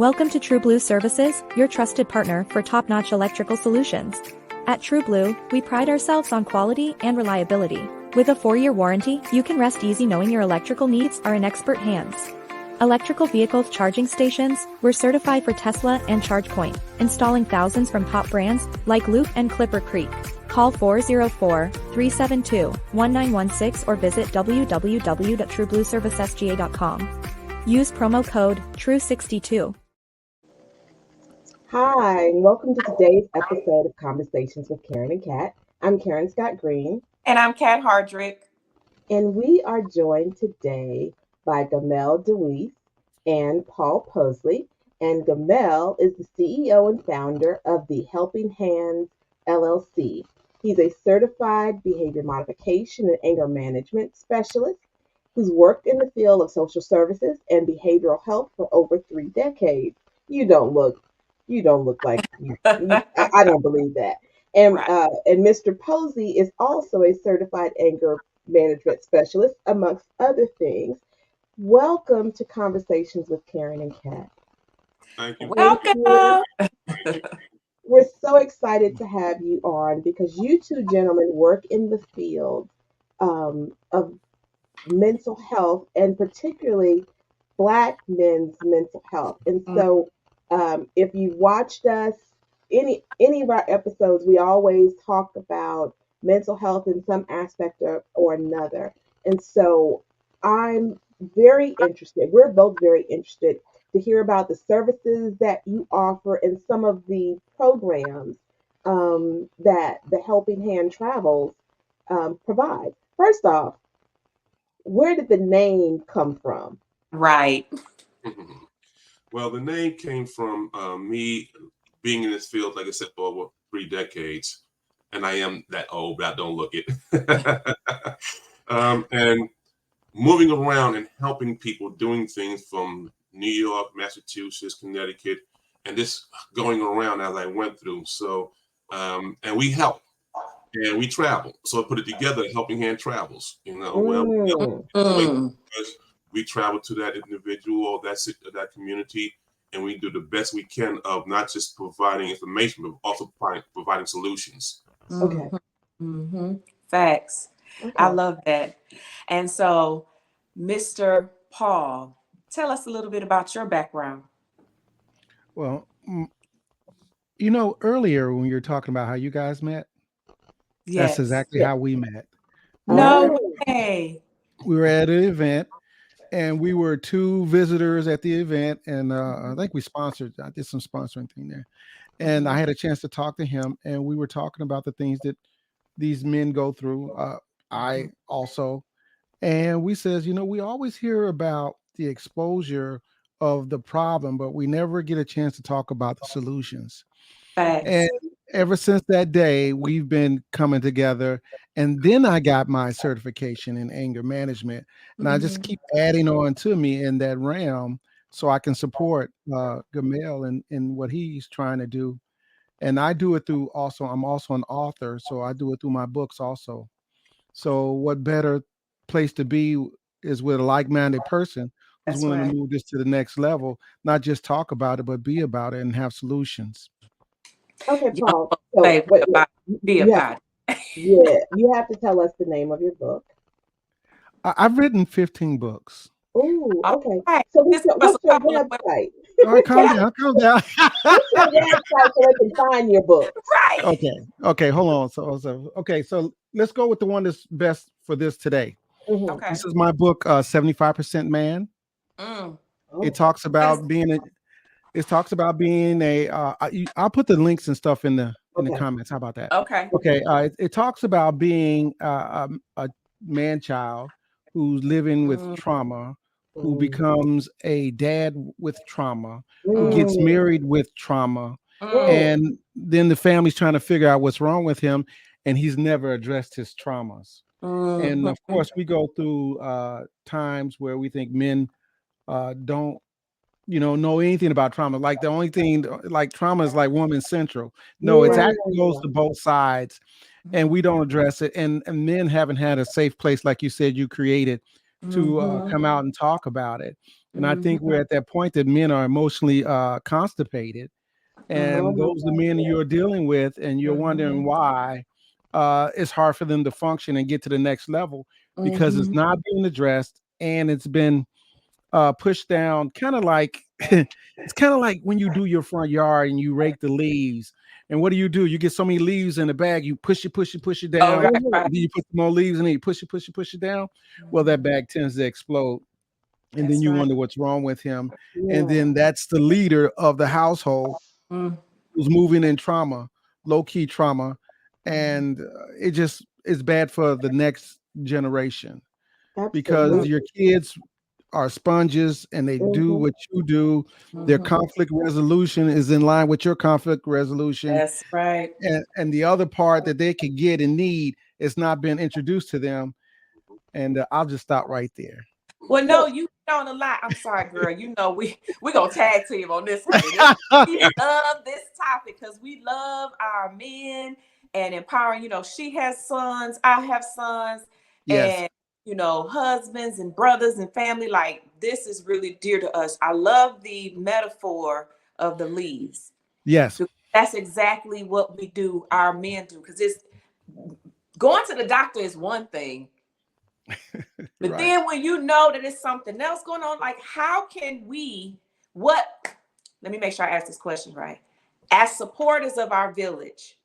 Welcome to True Blue Services, your trusted partner for top-notch electrical solutions. At True Blue, we pride ourselves on quality and reliability. With a 4-year warranty, you can rest easy knowing your electrical needs are in expert hands. Electrical vehicle charging stations, we're certified for Tesla and ChargePoint, installing thousands from top brands like Loop and Clipper Creek. Call 404-372-1916 or visit www.trueblueservicesga.com. Use promo code TRUE62. Hi, and welcome to today's episode of Conversations with Karen and Kat. I'm Karen Scott Green. And I'm Kat Hardrick. And we are joined today by Gamel, DeWese, and Paul Posey. And Gamel is the CEO and founder of the Helping Hand LLC. He's a certified behavior modification and anger management specialist who's worked in the field of social services and behavioral health for over 3 decades. You don't look like you. I don't believe that. And Right. And Mr. Posey is also a certified anger management specialist, amongst other things. Welcome to Conversations with Karen and Kat. Thank you. Welcome. We're so excited to have you on because you two gentlemen work in the field of mental health, and particularly Black men's mental health. And so if you watched us, any of our episodes, we always talk about mental health in some aspect or another. And so I'm very interested, we're both very interested to hear about the services that you offer and some of the programs that the Helping Hand Travels provides. First off, where did the name come from? Right. Well, the name came from me being in this field, like I said, for over 3 decades. And I am that old, but I don't look it. And moving around and helping people, doing things from New York, Massachusetts, Connecticut, and just going around as I went through. So, and we help and we travel. So I put it together, Helping Hand Travels. Because we travel to that individual or that community, and we do the best we can of not just providing information, but also providing solutions. Okay. Facts. Okay. I love that. And so, Mr. Paul, tell us a little bit about your background. Well, earlier when you were talking about how you guys met, Yes. that's exactly Yes. how we met. No way. We were at an event, and we were 2 visitors at the event, and I think I did some sponsoring thing there. And I had a chance to talk to him, and we were talking about the things that these men go through. I also, and we says, we always hear about the exposure of the problem, but we never get a chance to talk about the solutions. Facts. And ever since that day, we've been coming together. And then I got my certification in anger management. And I just keep adding on to me in that realm so I can support Gamel in what he's trying to do. And I do it through I'm also an author, so I do it through my books also. So what better place to be is with a like-minded person who's That's willing right. to move this to the next level, not just talk about it, but be about it and have solutions. Okay, Y'all Paul. don't So say wait, about be you have, about it. you have to tell us the name of your book. I've written 15 books. Oh, okay. All right. So This what's was your a couple of website? All right, calm down. What's your website so they can find your book? right. Okay, hold on. So let's go with the one that's best for this today. Okay. This is my book, 75% Man. Mm. Oh, It talks about being I'll put the links and stuff in the okay. comments. How about that? Okay. Okay. It talks about being a man child who's living with trauma, who becomes a dad with trauma, who gets married with trauma, and then the family's trying to figure out what's wrong with him, and he's never addressed his traumas. And of course, we go through times where we think men don't know anything about trauma. Like the only thing, like trauma is like woman central. No, it actually goes to both sides, and we don't address it. And men haven't had a safe place, like you said, you created to come out and talk about it. And I think we're at that point that men are emotionally constipated. And those are the men you're dealing with, and you're wondering why it's hard for them to function and get to the next level because it's not being addressed and it's been pushed down. Kind of like it's kind of like when you do your front yard and you rake the leaves. And what do? You get so many leaves in the bag, you push it down. Oh, right, right. And then you put some more leaves and then you push it down. Well, that bag tends to explode. And That's then you right. wonder what's wrong with him. Yeah. And then that's the leader of the household who's moving in trauma, low-key trauma. And it's bad for the next generation because Absolutely. your kids are sponges and they do what you do. Their conflict resolution is in line with your conflict resolution. That's right. And the other part that they could get and need is not being introduced to them. And I'll just stop right there. Well, no, you on a lot. I'm sorry, girl. You know we gonna tag team on this one. We love this topic because we love our men and empowering. You know, she has sons, I have sons, and you know, husbands and brothers and family. Like this is really dear to us. I love the metaphor of the leaves. Yes, that's exactly what we do. Our men do because it's going to the doctor is one thing. But then when you know that it's something else going on, like how can we, let me make sure I ask this question right. As supporters of our village,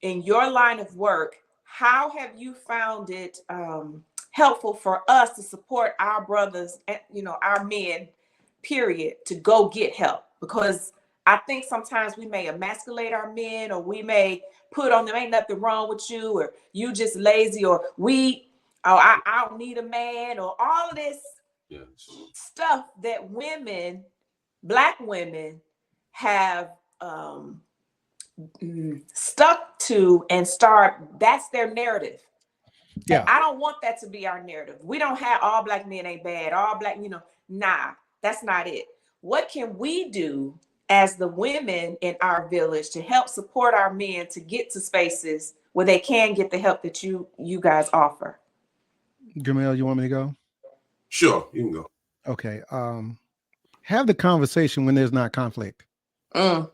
in your line of work, how have you found it helpful for us to support our brothers and, you know, our men, period, to go get help? Because I think sometimes we may emasculate our men, or we may put on them, ain't nothing wrong with you, or you just lazy, or I don't need a man, or all of this stuff that women, Black women, have stuck to and that's their narrative. Yeah. And I don't want that to be our narrative. We don't have all Black men ain't bad, all Black, nah, that's not it. What can we do as the women in our village to help support our men to get to spaces where they can get the help that you guys offer? Gamel, you want me to go? Sure, you can go. Okay. Have the conversation when there's not conflict. That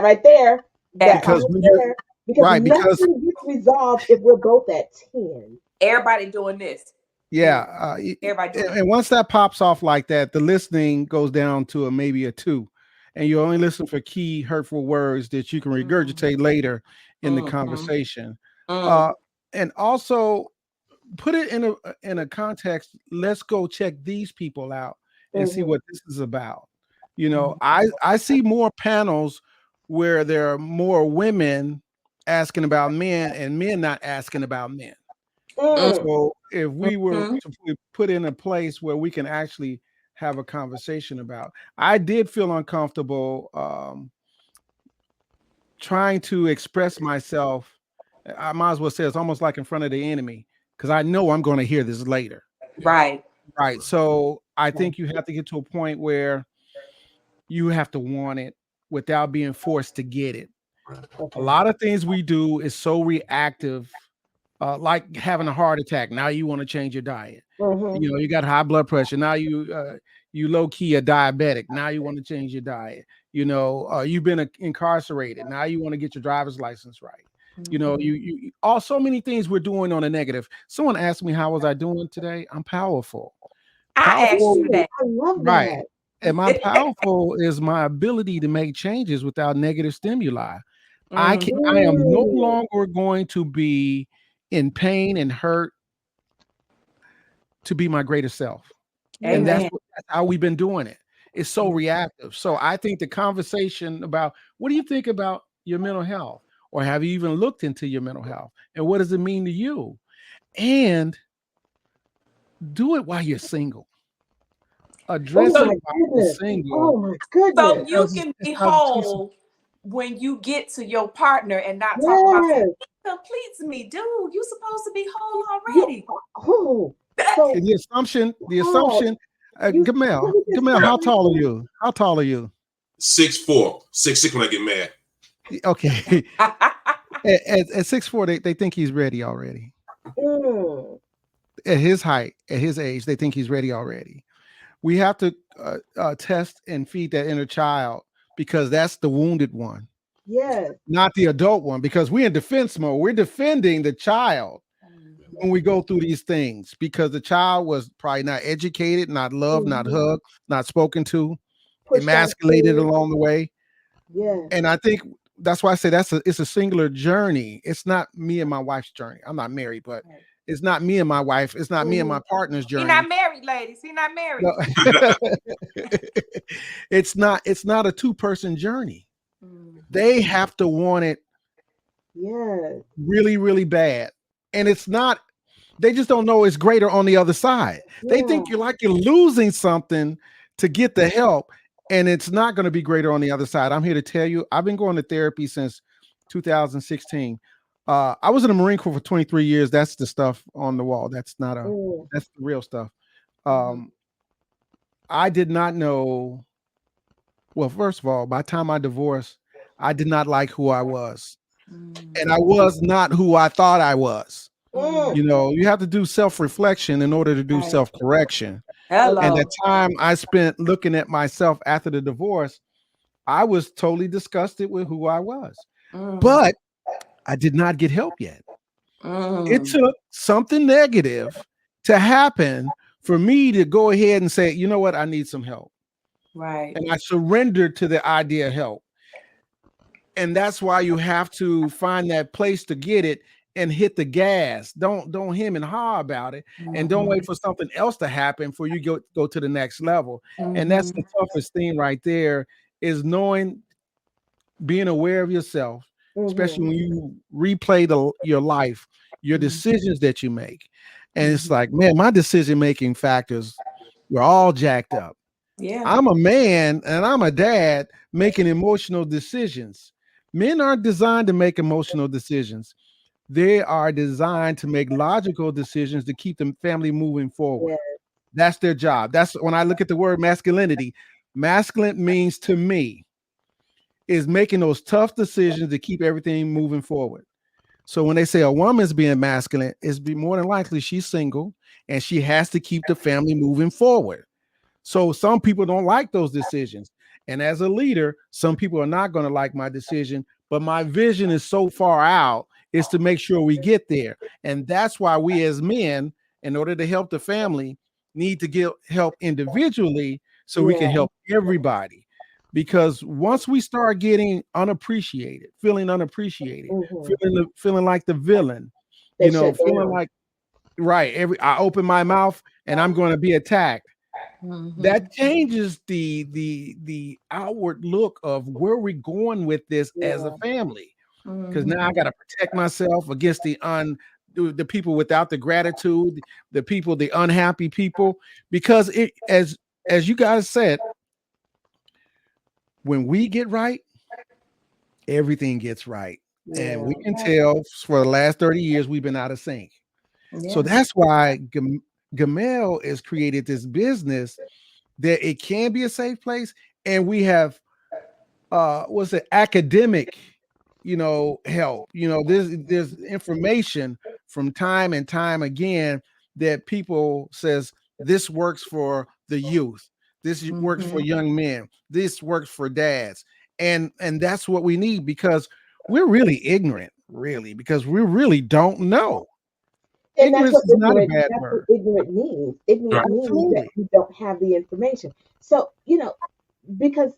right there. Because nothing gets resolved if we're both at 10. Everybody doing this. Yeah. Everybody doing and once that pops off like that, the listening goes down to maybe a 2. And you only listen for key hurtful words that you can regurgitate later in the conversation. And also put it in a context. Let's go check these people out and see what this is about. You know, I see more panels where there are more women asking about men and men not asking about men. So if we were to put in a place where we can actually have a conversation about, I did feel uncomfortable trying to express myself. I might as well say it's almost like in front of the enemy, because I know I'm going to hear this later. Right. So I think you have to get to a point where you have to want it without being forced to get it. A lot of things we do is so reactive, like having a heart attack. Now you want to change your diet. You know, you got high blood pressure. Now you low key a diabetic. Now you want to change your diet. You know, you've been incarcerated. Now you want to get your driver's license right. You know, you all so many things we're doing on a negative. Someone asked me, how was I doing today? I'm powerful. I asked you that. I love that. And my powerful is my ability to make changes without negative stimuli. I am no longer going to be in pain and hurt to be my greatest self. And that's how we've been doing it. It's so reactive. So I think the conversation about, what do you think about your mental health? Or have you even looked into your mental health? And what does it mean to you? And do it while you're single. Address it while you're single. Oh my goodness. So you can be whole when you get to your partner and not talk about it. It completes me, dude. You're supposed to be whole already. So the assumption, Gamel, how tall are you? 6'4", 6'6" when I get mad. Okay. at 6'4", they think he's ready already. At his height, at his age, they think he's ready already. We have to test and feed that inner child, because that's the wounded one, Yes. not the adult one, because we're in defense mode. We're defending the child when we go through these things, because the child was probably not educated, not loved, not hugged, not spoken to, Pushed on emasculated food. along the way. Yes. And I think that's why I say it's a singular journey. It's not me and my wife's journey. I'm not married, but it's not me and my wife. It's not me and my partner's He journey. not married, ladies. He not married. No. It's not a two-person journey. They have to want it really, really bad. And it's not, they just don't know it's greater on the other side. They think you're losing something to get the help, and it's not going to be greater on the other side. I'm here to tell you, I've been going to therapy since 2016. I was in the Marine Corps for 23 years. That's the stuff on the wall. That's not that's the real stuff. I did not know. Well, first of all, by the time I divorced, I did not like who I was. And I was not who I thought I was. You know, you have to do self-reflection in order to do self-correction. Hello. And the time I spent looking at myself after the divorce, I was totally disgusted with who I was. But I did not get help yet. It took something negative to happen for me to go ahead and say, you know what, I need some help. Right. And I surrendered to the idea of help. And that's why you have to find that place to get it and hit the gas. Don't hem and haw about it, and don't wait for something else to happen for you go to the next level. And that's the toughest thing right there, is knowing, being aware of yourself, especially when you replay your life, your decisions that you make. And it's like, man, my decision-making factors were all jacked up. Yeah. I'm a man and I'm a dad making emotional decisions. Men aren't designed to make emotional decisions. They are designed to make logical decisions to keep the family moving forward. Yes. That's their job. That's when I look at the word masculinity. Masculine means to me is making those tough decisions to keep everything moving forward. So when they say a woman's being masculine, it's more than likely she's single and she has to keep the family moving forward. So some people don't like those decisions. And as a leader, some people are not going to like my decision, but my vision is so far out is to make sure we get there. And that's why we as men, in order to help the family, need to get help individually so we can help everybody. Because once we start getting unappreciated, feeling like the villain, feeling like, I open my mouth and I'm going to be attacked. That changes the outward look of where we're going with this as a family. Because now I got to protect myself against the people without the gratitude, the unhappy people. Because it, as you guys said, when we get right, everything gets right. And we can tell for the last 30 years we've been out of sync. So that's why Gamel has created this business that it can be a safe place. And we have academic, help. There's information from time and time again that people says this works for the youth. This works for young men. This works for dads. And that's what we need, because we're really ignorant, because we really don't know. And that's what ignorant means. Ignorant means that you don't have the information. So, because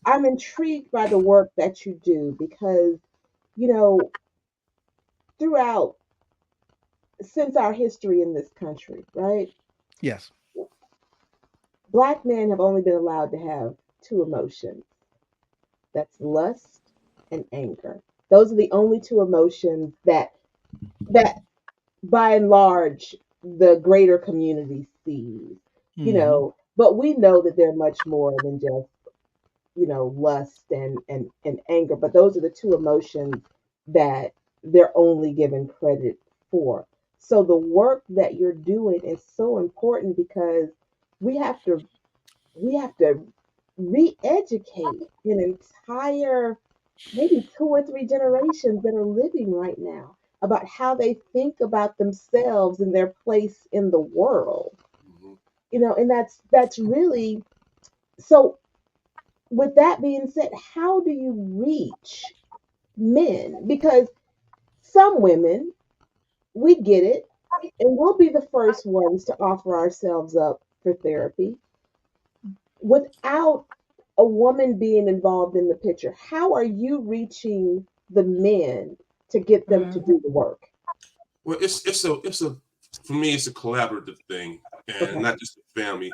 I'm intrigued by the work that you do, because, throughout, since our history in this country, right? Yes. Black men have only been allowed to have two emotions. That's lust and anger. Those are the only two emotions that by and large the greater community sees. But we know that they're much more than just, lust and anger. But those are the two emotions that they're only given credit for. So the work that you're doing is so important, because we have to re-educate an entire, maybe 2 or 3 generations that are living right now, about how they think about themselves and their place in the world. And that's really so. With that being said, how do you reach men? Because some women, we get it, and we'll be the first ones to offer ourselves up for therapy without a woman being involved in the picture. How are you reaching the men to get them to do the work? Well, it's a for me it's a collaborative thing, and Okay. not just a family.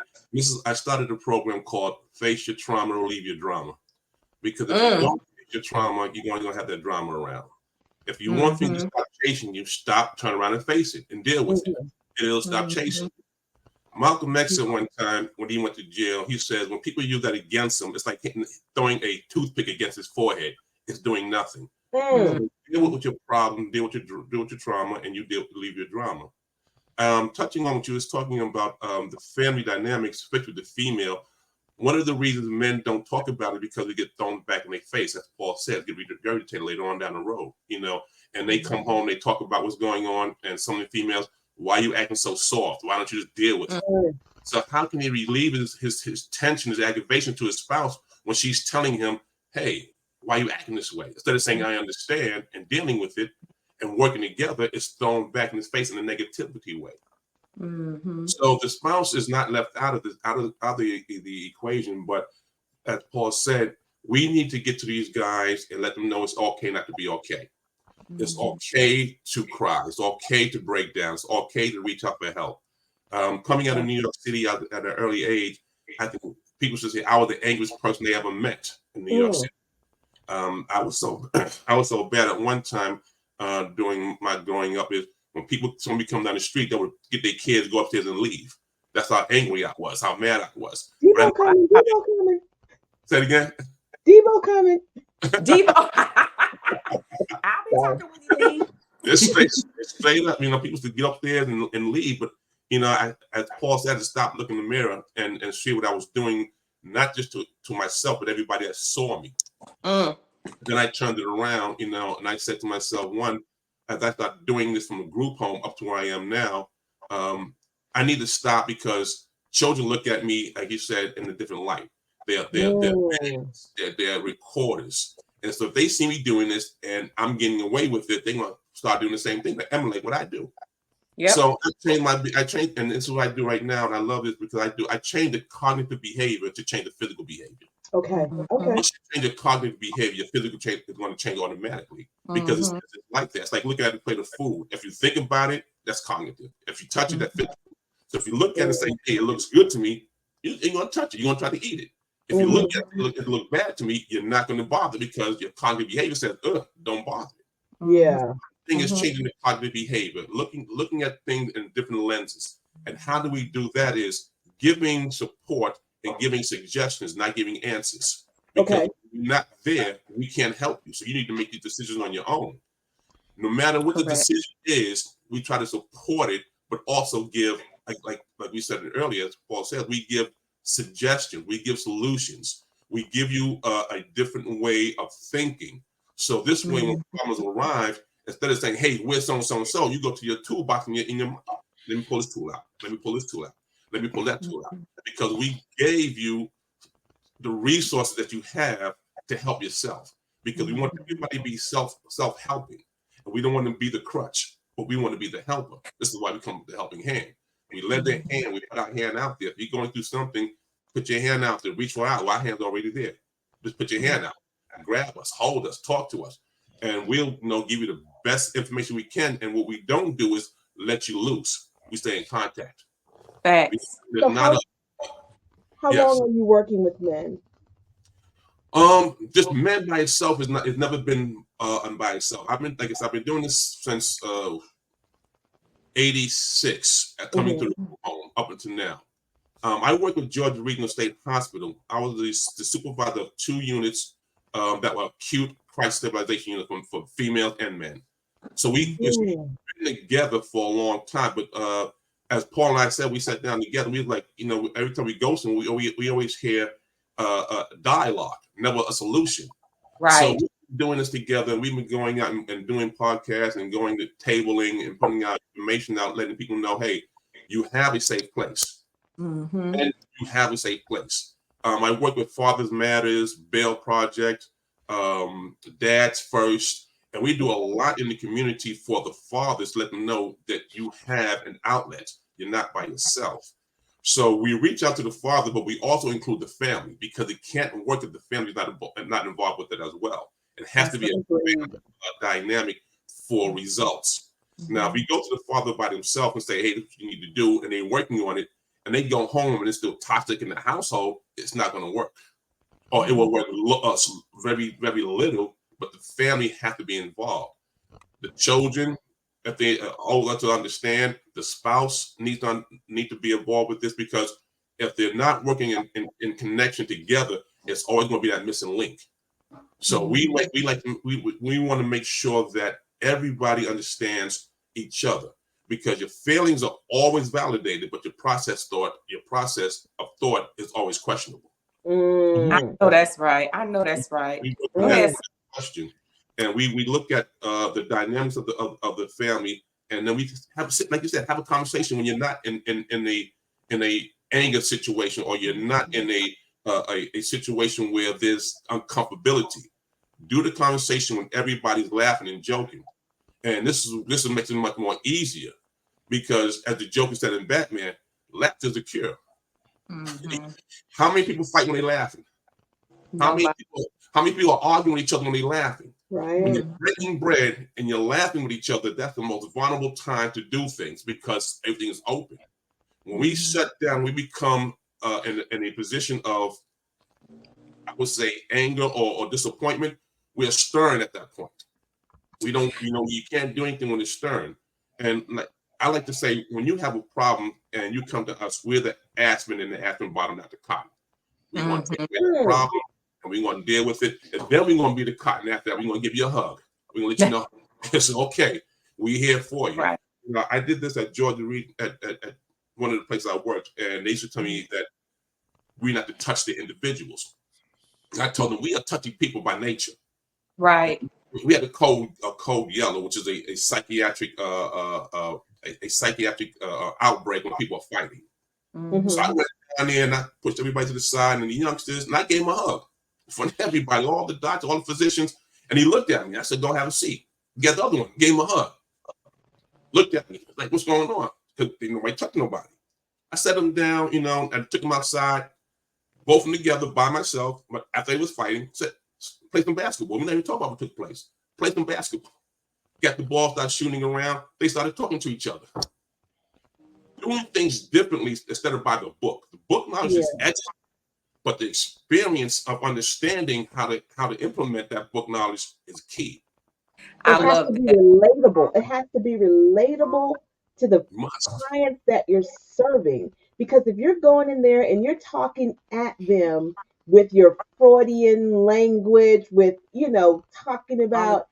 I started a program called Face Your Trauma or Leave Your Drama, because if you don't face your trauma, you're going to have that drama around. If you want things to stop chasing you, stop, turn around and face it and deal with it. Mhm. And it'll stop chasing you. Malcolm X said one time when he went to jail, he says when people use that against him, it's like throwing a toothpick against his forehead. It's doing nothing. Mm. So deal with your problem, deal with your trauma, and you leave your drama. Touching on what you was talking about, the family dynamics, especially with the female. One of the reasons men don't talk about it because they get thrown back in their face, as Paul said, get regurgitated later on down the road, and they come home, they talk about what's going on, and some of the females, why are you acting so soft? Why don't you just deal with it? Mm. So how can he relieve his tension, his aggravation to his spouse when she's telling him, hey, why are you acting this way? Instead of saying, I understand, and dealing with it and working together, it's thrown back in his face in a negativity way. So the spouse is not left out of the equation, but as Paul said, we need to get to these guys and let them know it's okay not to be okay. It's okay to cry. It's okay to break down. It's okay to reach out for help. Coming out of New York City at an early age, I think people should say I was the angriest person they ever met in New York City. I was so bad at one time during my growing up is when somebody come down the street, they would get their kids, go upstairs and leave. That's how angry I was, how mad I was. Debo coming. Debo coming. Say it again. Debo coming. Debo. I'll be talking when you leave. It's straight up. People should get upstairs and leave. But, as Paul said, to stop looking in the mirror and see what I was doing, not just to myself, but everybody that saw me. Then I turned it around, and I said to myself, one, as I started doing this from a group home up to where I am now, I need to stop because children look at me, like you said, in a different light. They're fans, they're recorders. And so if they see me doing this and I'm getting away with it, they're going to start doing the same thing, but emulate what I do. Yep. So I changed, and this is what I do right now, and I love this because I change the cognitive behavior to change the physical behavior. Okay. Once you change the cognitive behavior, physical change is going to change automatically because it's like that. It's like looking at a plate of food. If you think about it, that's cognitive. If you touch it, that's physical. So if you look at it and say, hey, it looks good to me, you're going to touch it. You're going to try to eat it. If you look at it look bad to me, you're not going to bother because your cognitive behavior says, don't bother. Yeah. The thing is changing the cognitive behavior, looking at things in different lenses. And how do we do that is giving support and giving suggestions, not giving answers. Because if you're not there, we can't help you. So you need to make these decisions on your own. No matter what the decision is, we try to support it, but also give, like we said earlier, as Paul said, we give suggestions, we give solutions, we give you a different way of thinking. So this way, when problems arrive, instead of saying, hey, where's so, you go to your toolbox in your mind. Let me pull this tool out. Let me pull this tool out. Let me pull that tool out. Because we gave you the resources that you have to help yourself. Because we want everybody to be self-helping. And we don't want to be the crutch, but we want to be the helper. This is why we come with the helping hand. We lend their hand, we put our hand out there. If you're going through something, put your hand out there, reach for out. Well, our hand's already there. Just put your hand out, grab us, hold us, talk to us. And we'll give you the best information we can. And what we don't do is let you loose. We stay in contact. Thanks. So how long are you working with men? Just men by itself it's never been by itself. I've been doing this since 86, coming through the home up until now. I work with Georgia Regional State Hospital. I was the supervisor of 2 units that were acute crisis stabilization units for females and men. So we've been together for a long time. But as Paul and I said, we sat down together. We was like, every time we go somewhere, we always hear dialogue, never a solution. Right. So we've been doing this together, and we've been going out and doing podcasts and going to tabling and putting out information out, letting people know, hey, you have a safe place. and you have a safe place. I work with Fathers Matters, Bail Project, Dads First, and we do a lot in the community for the fathers, let them know that you have an outlet. You're not by yourself. So we reach out to the father, but we also include the family, because it can't work if the family is not involved with it as well. It has to be a dynamic for results. Now, if you go to the father by themselves and say, hey, this is what you need to do, and they're working on it, and they go home and it's still toxic in the household, it's not going to work. Or it will work very, very little, but the family has to be involved. The children, if they are old enough to understand, the spouse needs to be involved with this, because if they're not working in connection together, it's always going to be that missing link. So we want to make sure that everybody understands each other, because your feelings are always validated, but your process of thought is always questionable. I know that's right. Go ahead. Question, and we look at the dynamics of the family, and then we have, like you said, have a conversation when you're not in a anger situation, or you're not in a situation where there's uncomfortability. Do the conversation when everybody's laughing and joking, and this makes it much more easier, because as the Joker said in Batman, laughter is the cure. How many people fight when they're laughing? How many people are arguing with each other when they're laughing? Right. When you're breaking bread and you're laughing with each other, that's the most vulnerable time to do things, because everything is open. When we shut down, we become in a position of, I would say, anger or disappointment. We're stern at that point. We don't, you can't do anything when it's stern. And I like to say, when you have a problem and you come to us, we're the aspirin in the aspirin bottle, not the cotton. We want to take away the problem, and we want to deal with it. And then we're going to be the cotton after that. We're going to give you a hug. We're going to let you know it's okay. We're here for you. Right. I did this at Georgia Reed at one of the places I worked, and they used to tell me that we're not to touch the individuals. And I told them, we are touchy people by nature. Right. We had a code yellow, which is a psychiatric outbreak when people are fighting. So I went down there and I pushed everybody to the side, and the youngsters, and I gave him a hug in front of everybody, all the doctors, all the physicians. And he looked at me. I said, go have a seat. Get the other one. Gave him a hug. Looked at me like, what's going on? Because nobody touched nobody. I set them down, and took them outside, both of them together by myself. But after they was fighting, said, play some basketball. We didn't even talk about what took place. Play some basketball. Got the ball, started shooting around. They started talking to each other. Doing things differently instead of by the book. The book knowledge is excellent, but the experience of understanding how to implement that book knowledge is key. It has to be relatable. It has to be relatable to the clients that you're serving. Because if you're going in there and you're talking at them with your Freudian language, with, talking about,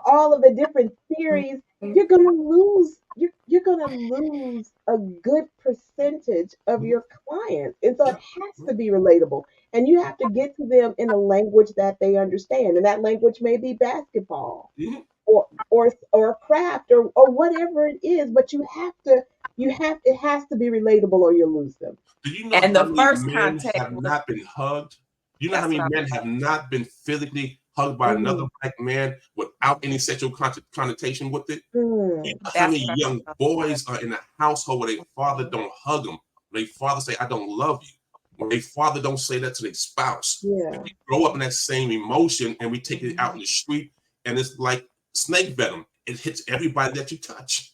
all of the different theories, you're going to lose. You're going to lose a good percentage of your clients. And so it has to be relatable. And you have to get to them in a language that they understand. And that language may be basketball or craft or whatever it is, but it has to be relatable, or you'll lose them. Do you know how many men have not been hugged? Do you know how many men have not been physically hugged by another black man without any sexual connotation with it? You know how many young boys are in a household where their father don't hug them, their father say, I don't love you. When their father don't say that to their spouse. And we grow up in that same emotion, and we take it out in the street, and it's like snake venom. It hits everybody that you touch.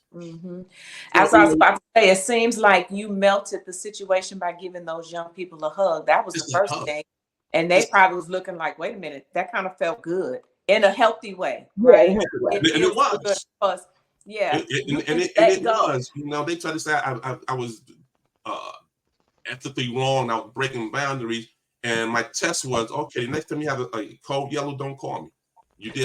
As I was about to say, it seems like you melted the situation by giving those young people a hug. That was the first thing. And they probably was looking like, wait a minute, that kind of felt good in a healthy way, right? And it was. Yeah. And it was. They tried to say I was ethically wrong. I was breaking boundaries. And my test was, okay, next time you have a cold yellow, don't call me. You did.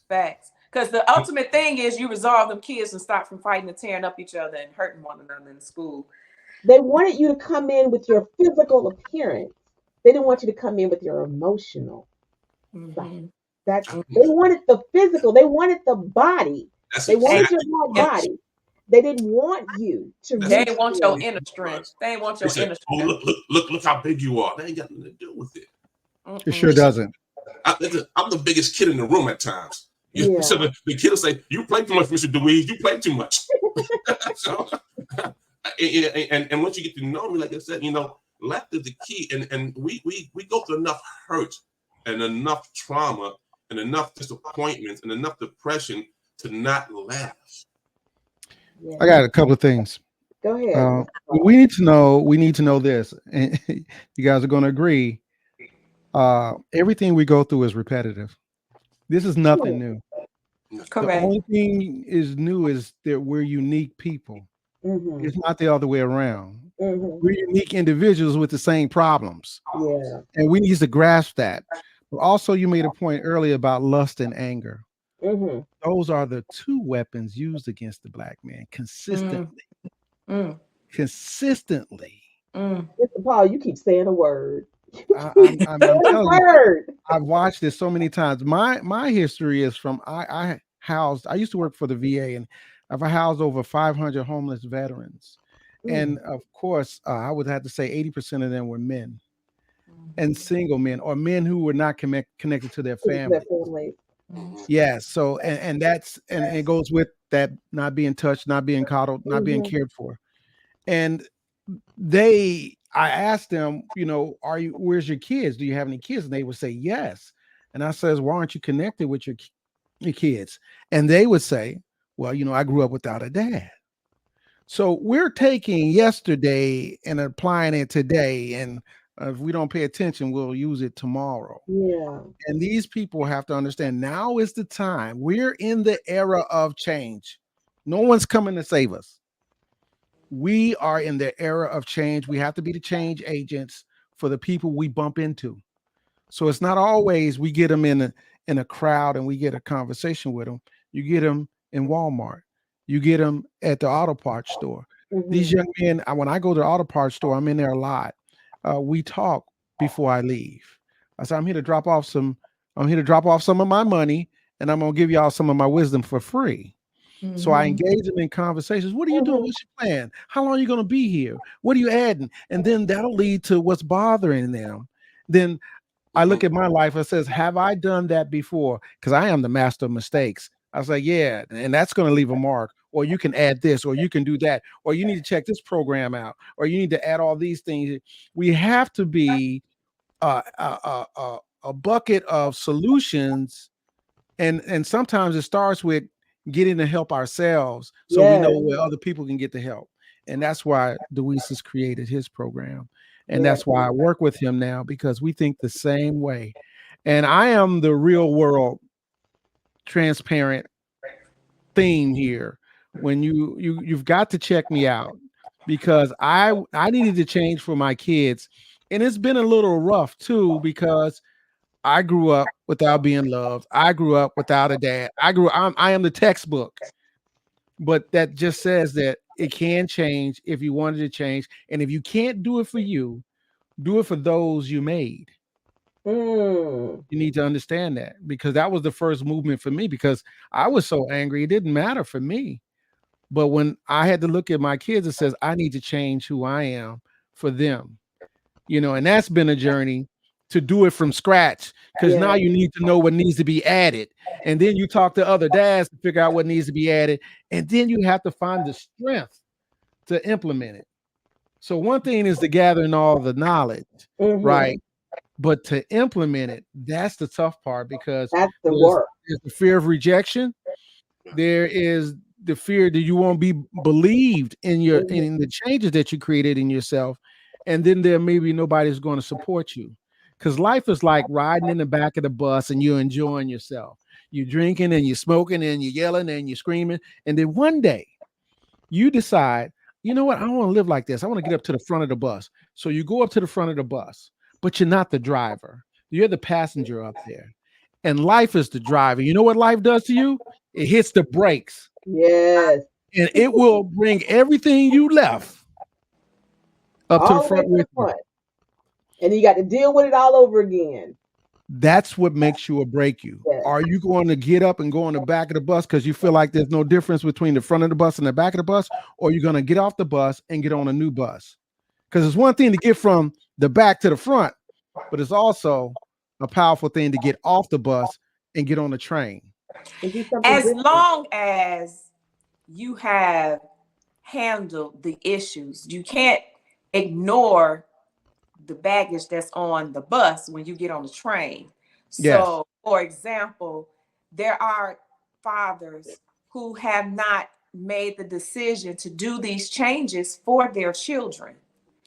Facts. Because the ultimate thing is you resolve them kids and stop from fighting and tearing up each other and hurting one another in school. They wanted you to come in with your physical appearance. They didn't want you to come in with your emotional side. They wanted the physical. They wanted the body. They wanted your body. They didn't want you to That's They reach ain't want for your them. inner strength. They ain't want They your said, inner "Oh, strength. look how big you are." That ain't got nothing to do with it. It sure Listen, doesn't. I'm the biggest kid in the room at times. Yeah. So the kid will say, "You play too much, Mr. DeWese. You play too much." So, and once you get to know me, like I said, laugh is the key. And we go through enough hurt and enough trauma and enough disappointments and enough depression to not laugh. Yeah. I got a couple of things. Go ahead. We need to know this, and you guys are going to agree. Everything we go through is repetitive. This is nothing new. The only thing is new is that we're unique people. Mm-hmm. It's not the other way around. Mm-hmm. We're unique individuals with the same problems. Yeah. And we need to grasp that. But also, you made a point earlier about lust and anger. Mm-hmm. Those are the two weapons used against the black man consistently. Consistently. Mr. Paul, you keep saying a word. I'm telling you, I've watched this so many times. My history is from I used to work for the VA, and I've housed over 500 homeless veterans. And of course, I would have to say 80% of them were men and single men, or men who were not connected to their family. Yes. So, and it goes with that, not being touched, not being coddled, not being cared for. And I asked them, where's your kids? Do you have any kids? And they would say, yes. And I says, why aren't you connected with your kids? And they would say, well, I grew up without a dad. So we're taking yesterday and applying it today. And if we don't pay attention, we'll use it tomorrow. Yeah. And these people have to understand now is the time. We're in the era of change. No one's coming to save us. We are in the era of change. We have to be the change agents for the people we bump into. So it's not always we get them in a crowd and we get a conversation with them. You get them in Walmart. You get them at the auto parts store. These young men, when I go to the auto parts store, I'm in there a lot. We talk before I leave. I say, I'm here to drop off some of my money, and I'm gonna give y'all some of my wisdom for free. So I engage them in conversations. What are you doing? What's your plan? How long are you going to be here? What are you adding? And then that'll lead to what's bothering them. Then I look at my life and says, have I done that before? Because I am the master of mistakes. I was like, yeah, and that's going to leave a mark. Or you can add this, or you can do that, or you need to check this program out, or you need to add all these things. We have to be a bucket of solutions, and sometimes it starts with getting the help ourselves, so we know where other people can get the help. And that's why DeWese has created his program. And that's why I work with him now, because we think the same way. And I am the real world transparent theme here. When you've got to check me out, because I needed to change for my kids. And it's been a little rough too, because I grew up without being loved. I grew up without a dad. I am the textbook. But that just says that it can change if you wanted to change. And if you can't do it for you, do it for those you made. You need to understand that, because that was the first movement for me, because I was so angry. It didn't matter for me. But when I had to look at my kids, it says, I need to change who I am for them. And that's been a journey to do it from scratch, because now you need to know what needs to be added. And then you talk to other dads to figure out what needs to be added. And then you have to find the strength to implement it. So one thing is to gather in all the knowledge, right? But to implement it, that's the tough part, because that's the work. There's the fear of rejection. There is the fear that you won't be believed in in the changes that you created in yourself. And then there maybe nobody's going to support you, because life is like riding in the back of the bus and you're enjoying yourself. You're drinking and you're smoking and you're yelling and you're screaming. And then one day you decide, you know what? I don't want to live like this. I want to get up to the front of the bus. So you go up to the front of the bus, but you're not the driver. You're the passenger up there. And life is the driver. You know what life does to you? It hits the brakes. Yes. And it will bring everything you left up to the front with you. And you got to deal with it all over again. That's what makes you or break you. Yes. Are you going to get up and go on the back of the bus because you feel like there's no difference between the front of the bus and the back of the bus? Or are you going to get off the bus and get on a new bus? Because it's one thing to get from the back to the front, but it's also a powerful thing to get off the bus and get on the train. As long as you have handled the issues, you can't ignore the baggage that's on the bus when you get on the train. Yes. So, for example, there are fathers who have not made the decision to do these changes for their children.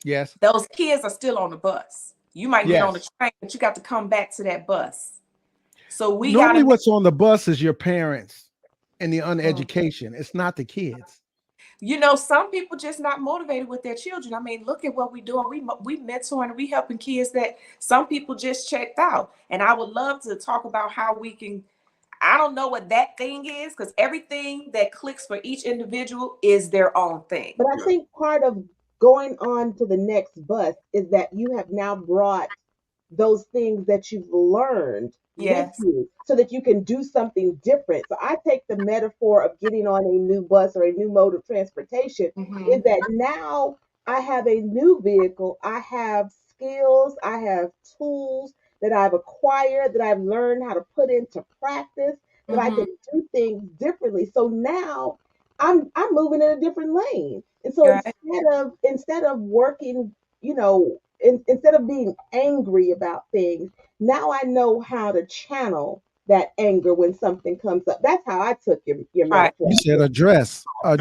Yes. Those kids are still on the bus. You might get on the train, but you got to come back to that bus. So we normally what's on the bus is your parents and the uneducation. It's not the kids. You know, some people just not motivated with their children. I mean, look at what we're doing. We mentoring and we helping kids that some people just checked out. And I would love to talk about how we can, I don't know what that thing is, because everything that clicks for each individual is their own thing. But I think part of going on to the next bus is that you have now brought those things that you've learned with you so that you can do something different. So I take the metaphor of getting on a new bus or a new mode of transportation is that now I have a new vehicle, I have skills, I have tools that I've acquired, that I've learned how to put into practice, that I can do things differently. So now I'm moving in a different lane. And so instead of working, you know, instead of being angry about things, now I know how to channel that anger when something comes up. That's how I took your metaphor. You said address. Yeah,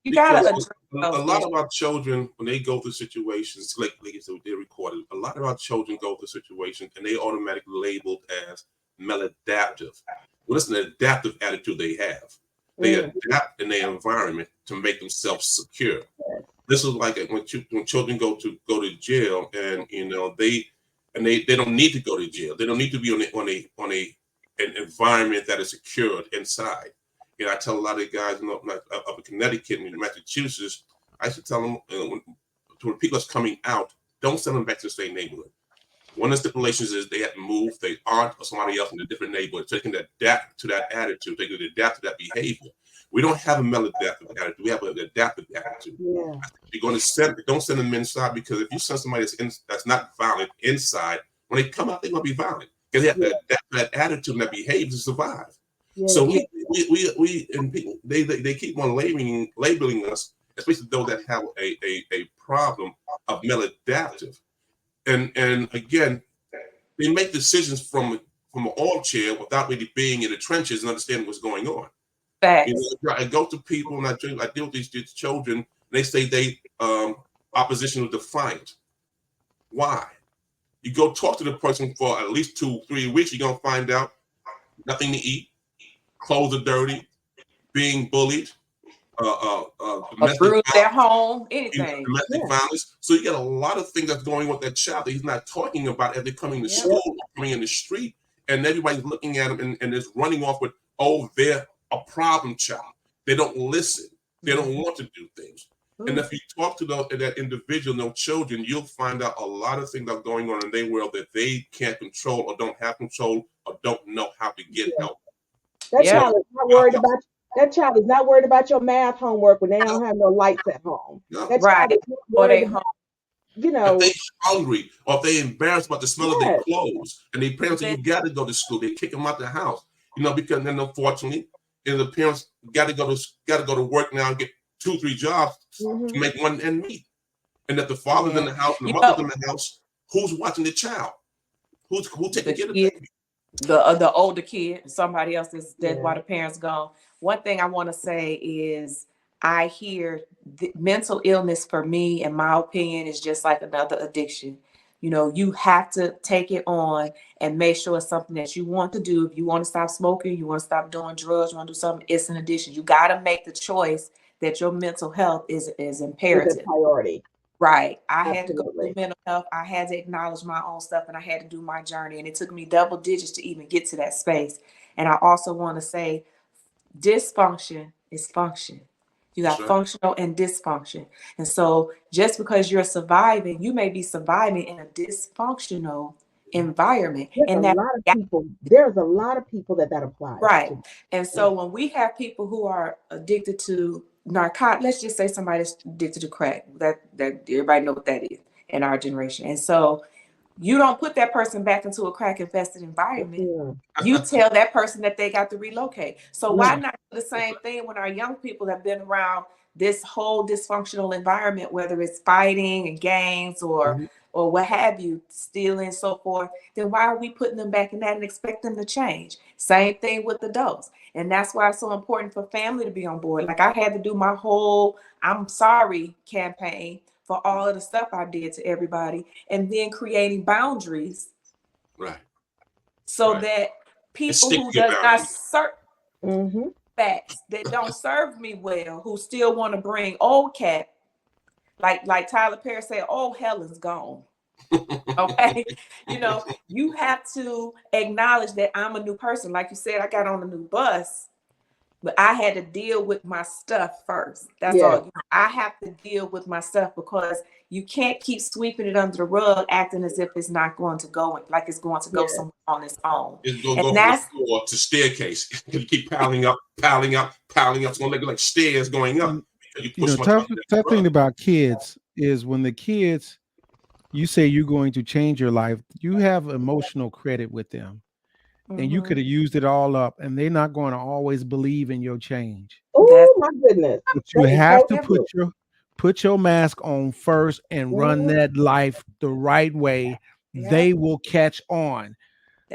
you gotta address a lot of our children, when they go through situations, like they recorded, a lot of our children go through situations and they automatically labeled as maladaptive. Well, it's an adaptive attitude they have. They adapt in their environment to make themselves secure. This is like when children go to jail, and you know they don't need to go to jail. They don't need to be on an environment that is secured inside. You know, I tell a lot of guys up in Connecticut and Massachusetts, I should tell them when people are coming out, don't send them back to the same neighborhood. One of the stipulations is they have to move their aunt or somebody else in a different neighborhood, so they can adapt to that attitude. They can adapt to that behavior. We don't have a maladaptive attitude. We have an adaptive attitude. Yeah. You're going to don't send them inside, because if you send somebody that's not violent inside, when they come out, they're going to be violent because they have to adapt that attitude and that behavior to survive. Yeah. So we and people, they keep on labeling us, especially those that have a problem of maladaptive. And again, they make decisions from an armchair without really being in the trenches and understanding what's going on. You know, I go to people and I deal with these children. And they say they oppositional defiant. Why? You go talk to the person for at least 2-3 weeks, you're gonna find out nothing to eat, clothes are dirty, being bullied, domestic at home, anything, domestic violence. So you got a lot of things that's going on with that child that he's not talking about as they're coming to school, coming in the street, and everybody's looking at him and is running off with, oh, they're a problem child. They don't listen. They don't want to do things. And if you talk to that individual, no children, you'll find out a lot of things are going on in their world that they can't control or don't have control or don't know how to get help. That child is not worried about. That child is not worried about your math homework when they don't have no lights at home. That child is not worried about, you know, if they're hungry or if they're embarrassed about the smell of their clothes, and their parents say you got to go to school, they kick them out the house. You know, because then unfortunately, the parents got to go to work now and get 2-3 jobs to make one end meet. And that the father's in the house and the mother's in the house, who's watching the child? Who's taking care of the baby? The older kid, somebody else is dead while the parents gone. One thing I want to say is I hear mental illness, for me, in my opinion, is just like another addiction. You know, you have to take it on and make sure it's something that you want to do. If you want to stop smoking, you want to stop doing drugs, you want to do something, it's an addiction. You got to make the choice that your mental health is imperative. It's a priority. Right. I had to go through mental health. I had to acknowledge my own stuff, and I had to do my journey. And it took me double digits to even get to that space. And I also want to say dysfunction is function. You got functional and dysfunction. And so just because you're surviving, you may be surviving in a dysfunctional environment. There's And a lot of people. There's a lot of people that applies right. to. And so when we have people who are addicted to narcotics, let's just say somebody's addicted to crack. That everybody know what that is in our generation. And so you don't put that person back into a crack infested environment. You tell that person that they got to relocate. So why not do the same thing when our young people have been around this whole dysfunctional environment, whether it's fighting and gangs or what have you, stealing, so forth, then why are we putting them back in that and expect them to change? Same thing with adults. And that's why it's so important for family to be on board. Like I had to do my whole I'm sorry campaign for all of the stuff I did to everybody, and then creating boundaries. Right. So that people who does not serve facts that don't serve me well, who still want to bring old cat, like Tyler Perry said, oh, Helen's gone. Okay. You know, you have to acknowledge that I'm a new person. Like you said, I got on a new bus, but I had to deal with my stuff first. That's all. You know, I have to deal with my stuff because you can't keep sweeping it under the rug, acting as if it's not going to go, like it's going to go somewhere on its own. It's going to go from the floor to staircase. You keep piling up. It's going to look like stairs going up. Tough thing about kids is when the kids, you say you're going to change your life, you have emotional credit with them. And you could have used it all up, and they're not going to always believe in your change. Oh my goodness! But you have to put your mask on first and run that life the right way. They will catch on.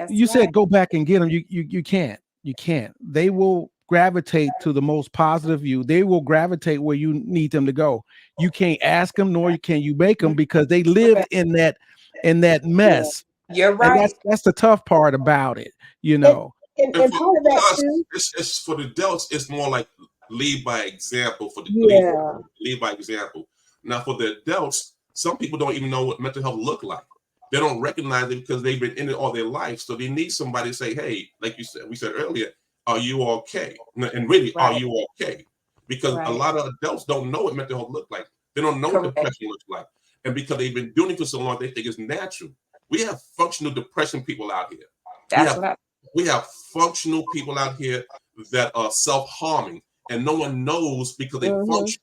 You said go back and get them. You can't. You can't. They will gravitate to the most positive you. They will gravitate where you need them to go. You can't ask them, nor can you make them, because they lived in that mess. You're right. And that's the tough part about it, you know. And part of that too. It's for the adults. It's more like lead by example for the lead by example. Now for the adults, some people don't even know what mental health look like. They don't recognize it because they've been in it all their life. So they need somebody to say, "Hey, like we said earlier, are you okay?" And really, are you okay? Because a lot of adults don't know what mental health look like. They don't know what depression looks like, and because they've been doing it for so long, they think it's natural. We have functional depression people out here. We have functional people out here that are self-harming, and no one knows because they function,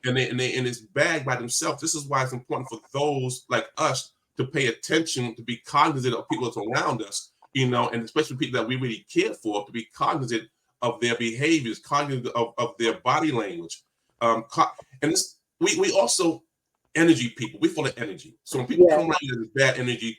and it's bad by themselves. This is why it's important for those like us to pay attention, to be cognizant of people that's around us, you know, and especially people that we really care for, to be cognizant of their behaviors, cognizant of their body language. And we also energy people. We full of energy. So when people come around you with bad energy,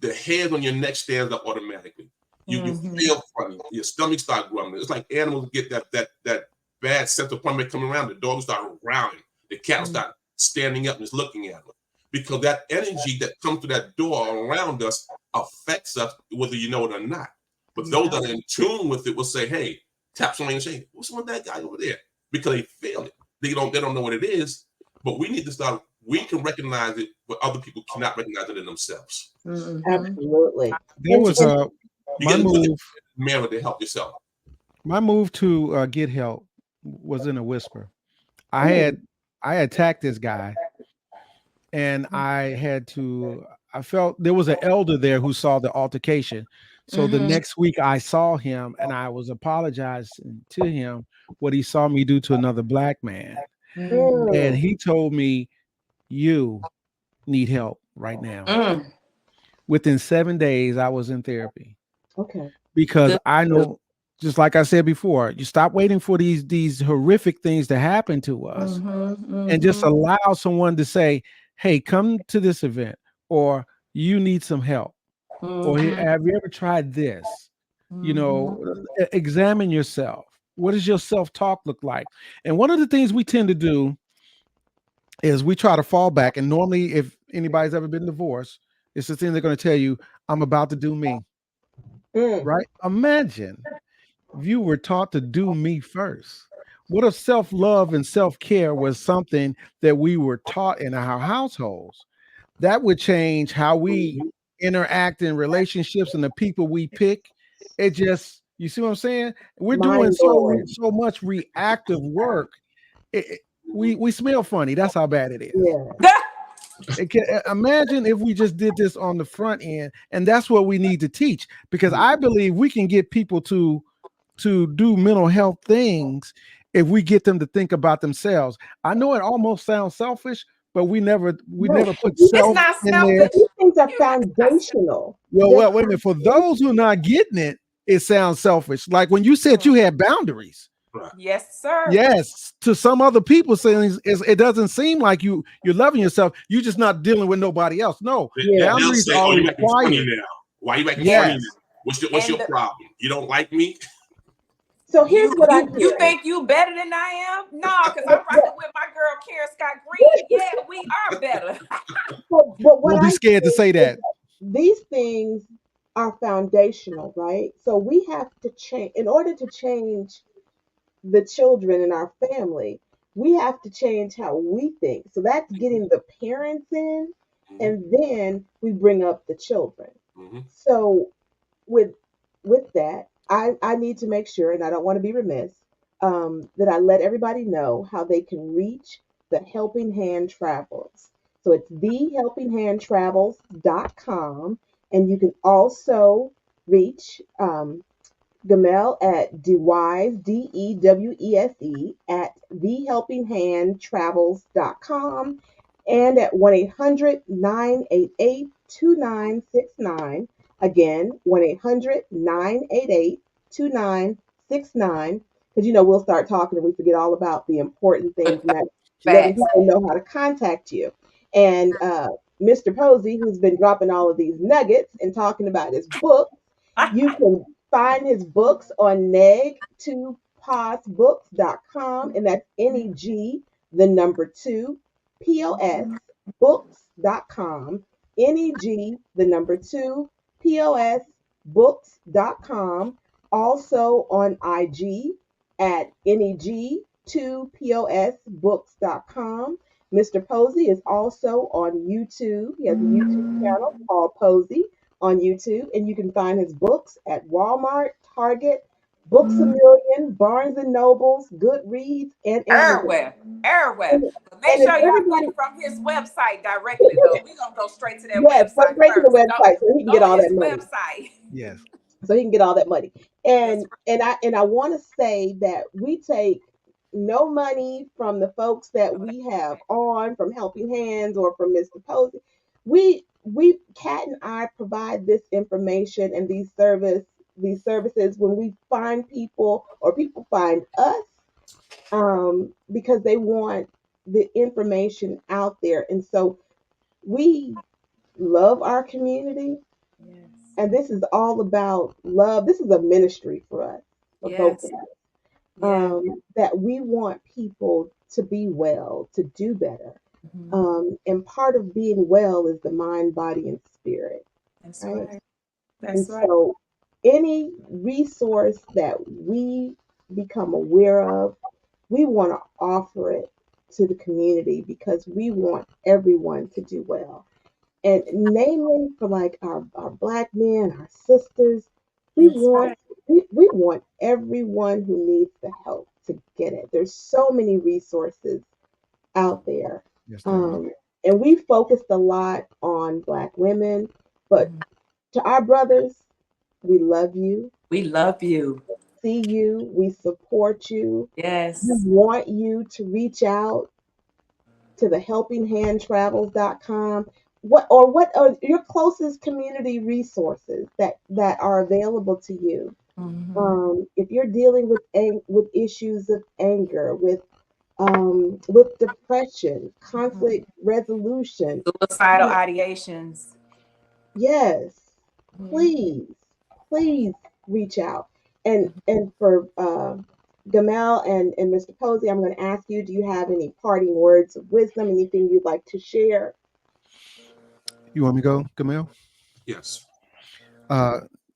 the hairs on your neck stands up automatically. You feel funny. Your stomach start grumbling. It's like animals get that bad sense of punishment coming around. The dogs start growling. The cat start standing up and just looking at them. Because that energy that comes through that door around us affects us, whether you know it or not. But those that are in tune with it will say, "Hey," tap somebody and say, "What's with that guy over there?" Because they feel it. They don't know what it is. But we need to start. We can recognize it, but other people cannot recognize it in themselves. Absolutely. There was my move. Mirror to help yourself. My move to get help was in a whisper. I attacked this guy, and I felt there was an elder there who saw the altercation. So the next week I saw him, and I was apologizing to him what he saw me do to another black man. And he told me, "You need help right now." Within 7 days, I was in therapy. Okay. Because I know, just like I said before, you stop waiting for these horrific things to happen to us, and just allow someone to say, "Hey, come to this event," or "You need some help," or "Have you ever tried this?" You know, examine yourself. What does your self-talk look like? And one of the things we tend to do is we try to fall back. And normally, if anybody's ever been divorced, it's the thing they're going to tell you, "I'm about to do me." Right? Imagine if you were taught to do me first. What if self-love and self-care was something that we were taught in our households? That would change how we interact in relationships and the people we pick. It just, you see what I'm saying? We're doing so much reactive work. we smell funny. That's how bad it is. Yeah. Imagine if we just did this on the front end, and that's what we need to teach, because I believe we can get people to do mental health things if we get them to think about themselves. I know it almost sounds selfish, but we never put self not in selfish. there. These things are foundational. Well, wait a minute. For those who are not getting it, it sounds selfish. Like when you said you had boundaries. Yes, sir. Yes, to some other people, saying it doesn't seem like you're loving yourself. You're just not dealing with nobody else. No, boundaries are required. Why you acting funny now? What's your problem? You don't like me? So here's what I hear. You think you better than I am? No, because I'm rocking with my girl Karen Scott Green. Yeah, we are better. But Don't be scared to say that. These things are foundational, right? So we have to change in order to change the children in our family. We have to change how we think. So that's getting the parents in, and then we bring up the children. So with that, I need to make sure, and I don't want to be remiss, that I let everybody know how they can reach the Helping Hand Travels. So it's thehelpinghandtravels.com, and you can also reach Gamel at DeWise, DEWESE, at thehelpinghandtravels.com, and at 1-800-988-2969. Again, 1-800-988-2969. Because, we'll start talking and we forget all about the important things, and that letting people know how to contact you. And Mr. Posey, who's been dropping all of these nuggets and talking about his book, you can find his books on neg2posbooks.com, and that's NEG, the number 2, POS, books.com, NEG, the number 2, POS, books.com, also on IG at NEG2POSbooks.com. Mr. Posey is also on YouTube. He has a YouTube channel called Posey on YouTube, and you can find his books at Walmart, Target, Books A Million, Barnes and Nobles, Goodreads, and everywhere. Make sure y'all get it from his website directly, though. We're gonna go straight to that website. Straight to the website so he can get all that money. Yes. So he can get all that money. And I want to say that we take no money from the folks that we have on from Helping Hands or from Mr. Posey. We Kat and I provide this information and these services when we find people or people find us, because they want the information out there. And so we love our community. Yes. And this is all about love. This is a ministry for us, for both of us. That we want people to be well, to do better. And part of being well is the mind, body, and spirit. That's right. So any resource that we become aware of, we want to offer it to the community because we want everyone to do well. And namely for like our Black men, our sisters, we want everyone who needs the help to get it. There's so many resources out there. Yes, and we focused a lot on Black women, but to our brothers, we love you. We love you. See you. We support you. Yes. We want you to reach out to the helpinghandtravels.com. What are your closest community resources that are available to you? If you're dealing with issues of anger, with depression, conflict resolution, suicidal ideations, yes, please reach out. And for Gamel and Mr. Posey, I'm going to ask you: do you have any parting words of wisdom? Anything you'd like to share? You want me to go, Gamel? Yes.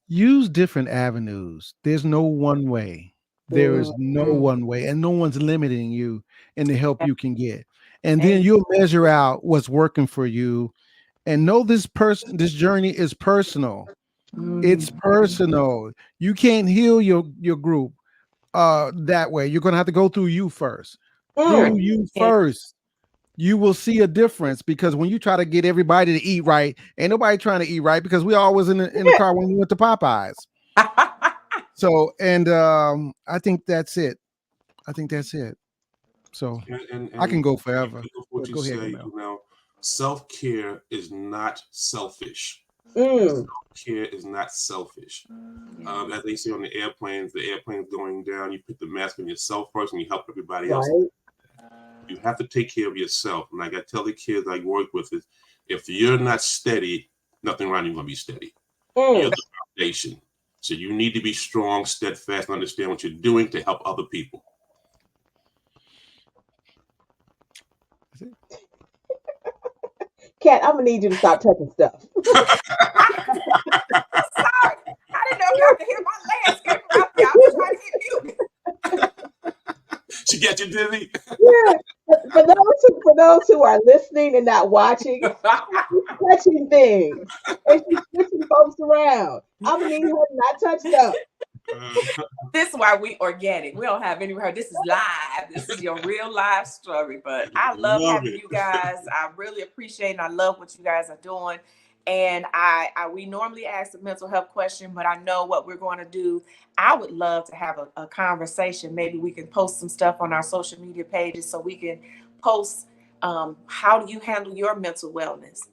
Use different avenues. There's no one way. There is no one way, and no one's limiting you in the help you can get. And then you'll measure out what's working for you. And know this journey is personal. It's personal. You can't heal your group that way. You're going to have to go through you first. through you first, you will see a difference. Because when you try to get everybody to eat right, ain't nobody trying to eat right, because we always in the car when we went to Popeyes. So, and I think that's it. So And I can go forever. what you Go ahead, say, Gamel. self-care is not selfish. Mm. Self-care is not selfish. As they say on the airplanes going down, you put the mask on yourself first and you help everybody else. Right. You have to take care of yourself. And like I tell the kids I work with, is if you're not steady, nothing around you is going to be steady. You're the foundation. So you need to be strong, steadfast, and understand what you're doing to help other people. Kat, I'm gonna need you to stop touching stuff. Sorry, I didn't know if y'all could hear my landscaper out there. I was trying to hit mute. She got you, dizzy. Yeah. For those who are listening and not watching, she's touching things and she's switching folks around. I'm gonna need her to not touch stuff. This is why we organic. We don't have any. This is live. This is your real live story. But I love having you guys. I really appreciate and I love what you guys are doing. And we normally ask a mental health question, but I know what we're going to do. I would love to have a conversation. Maybe we can post some stuff on our social media pages so we can post how do you handle your mental wellness?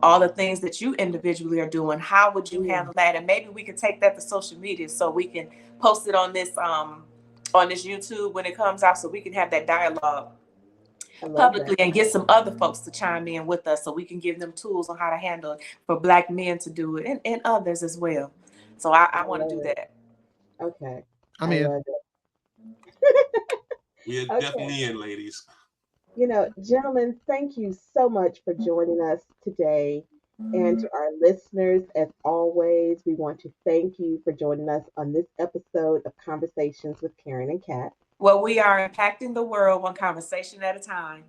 All the things that you individually are doing. How would you handle that? And maybe we can take that to social media so we can post it on this YouTube when it comes out, so we can have that dialogue publicly and get some other folks to chime in with us so we can give them tools on how to handle it for Black men to do it and others as well. So I want to do that. Okay. I'm in. We are definitely in, ladies. Gentlemen, thank you so much for joining us today. And to our listeners, as always, we want to thank you for joining us on this episode of Conversations with Karen and Kat. Well, we are impacting the world one conversation at a time.